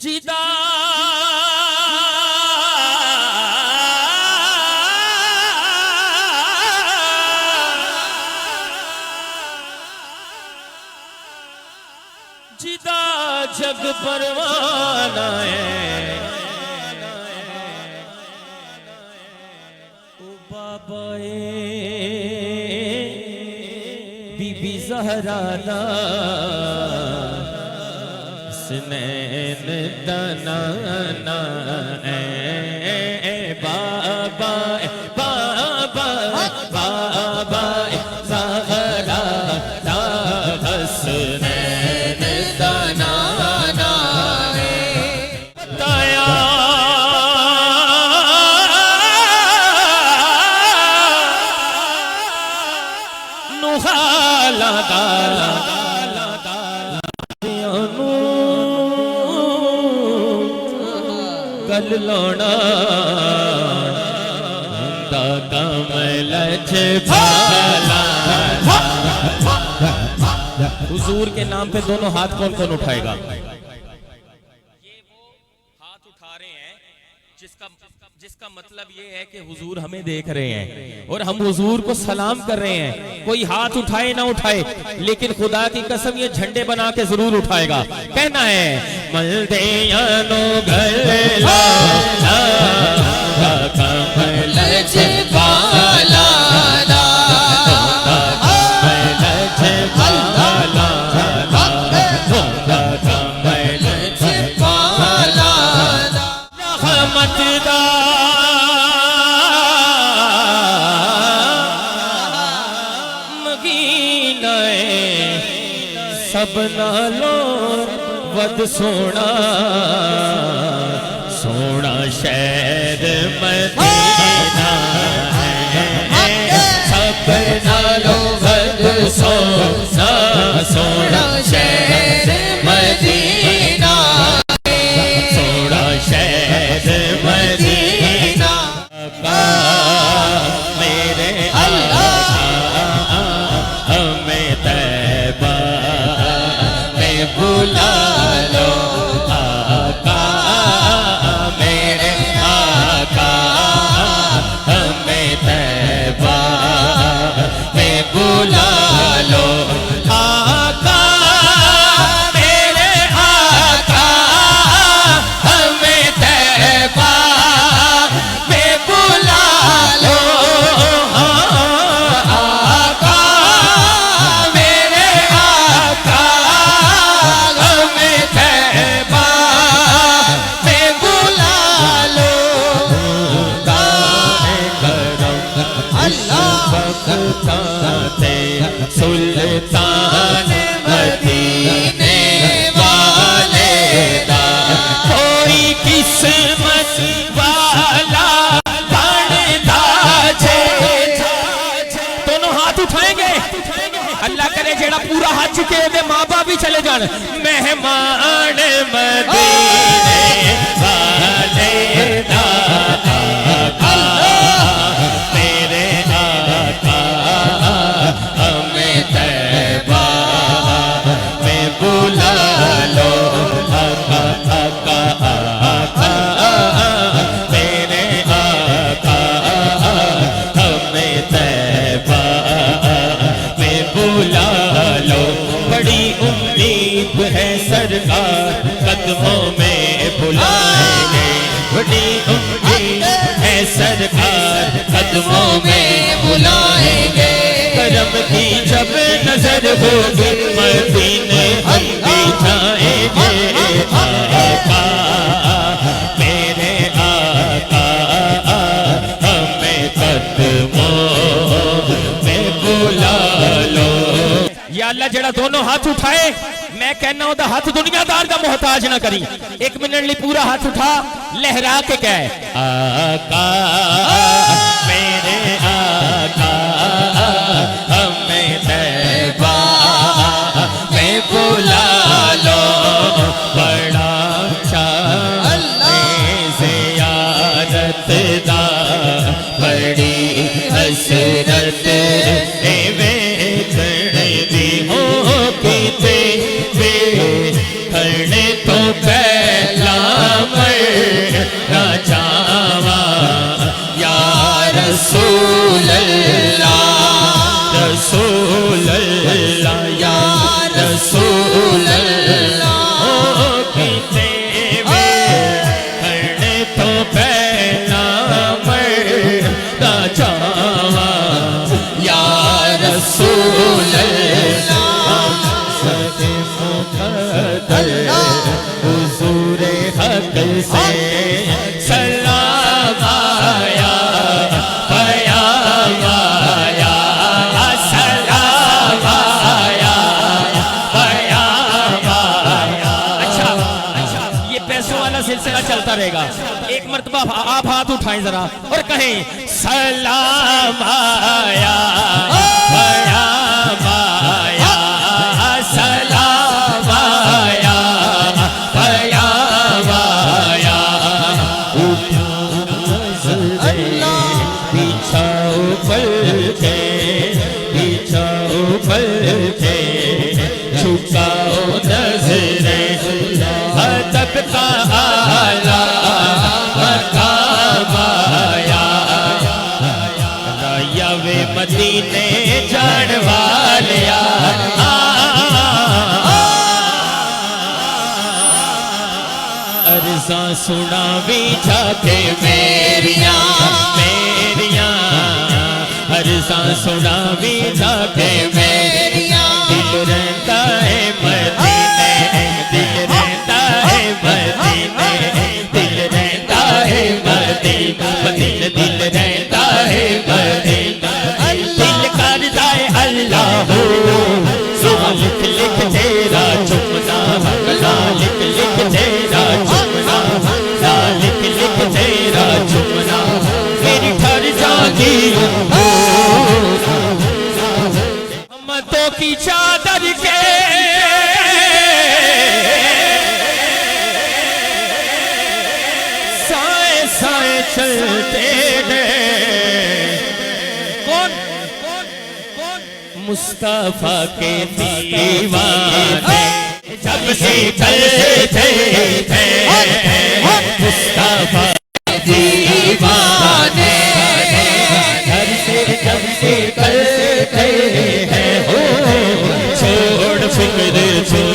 جدا جدا جگ پروانہ ہے او بابا بی بی زہرا دا سنین دنانا اے بابا بابا بابا زہرا دا حسنین دنانا بتایا نوحالا دا گل لونا دا کمل چھپالا حضور کے نام پہ دونوں ہاتھ کون کون اٹھائے گا؟ یہ وہ ہاتھ اٹھا رہے ہیں جس کا مطلب یہ ہے کہ حضور ہمیں دیکھ رہے ہیں اور ہم حضور کو سلام کر رہے ہیں. کوئی ہاتھ اٹھائے نہ اٹھائے لیکن خدا کی قسم یہ جھنڈے بنا کے ضرور اٹھائے گا. کہنا ہے ملدیانو گلا کمل چھپالا سب نالوں ود سونا سونا شہر مدینہ ہے سب نالوں ود سونا سونا شہر مدینہ سونا شہر مدینہ میرے اللہ ہمیں طیبہ بلا لو آقا میرے آقا ہمیں طیبہ میں بلا لو آقا میرے آقا ہمیں طیبہ میں بلا لو آقا میرے آقا سلطان مدینے والے دا کوئی قسمت والا بنتا جے. دونوں ہاتھ اٹھائیں گے اللہ کرے جیڑا پورا ہاتھ چکے دے ماں باپ بھی چلے جان. مہمان مدینے والے دا سرکار قدموں میں بلائیں گے بڑی امید ہے سرکار قدموں میں بلائیں گے. کرم کی جب نظر ہوگی مدینے ہم بھی جائیں گے آقا میرے آقا ہمیں قدموں میں بلا لو. یا اللہ جڑا دونوں ہاتھ اٹھائے میں کہنا ہوں دا ہاتھ دنیا دار دا محتاج نہ کری. ایک منٹ لی پورا ہاتھ اٹھا لہرا کے کہے آقا میرے آقا ہمیں طیبہ میں بلا لو. بڑا چاہے زیارت دا بڑی حسرت کھڑے تو پہلا شکل سے سلام آیا پیام آیا سلام آیا پیام آیا. اچھا یہ پیسوں والا سلسلہ چلتا رہے گا. ایک مرتبہ آپ ہاتھ اٹھائیں ذرا اور کہیں سلام آیا پیام آیا سلام آیا پیام آیا. بچھاؤ پل کے بچھاؤ پل کے جھکاؤ نظریں ادب کا اعلیٰ مقام آیا. رایہ مدینے جان والیا عرضاں سنا بھی جا کے میریاں میریاں عرضاں سنا بھی جا کے میریاں. دل رہتا ہے مدینے دل رہتا ہے مدینے دل رہتا ہے مدینے دل رہتا ہے مدینے. دل کرتا ہے اللہ ہو لکھ لکھ تیرا چمنا لکھ لکھ تیرا چمنا لکھ لکھ تیرا چمنا میری گھر جاگی امتوں کی چادر کے سائے سائے چلتے ہیں. کون مصطفیٰ کے دیوانے جب سے چلتے تھے مصطفیٰ کے دیوانے گھر سے جب سے چلتے ہیں چھوڑ فکر چھوڑ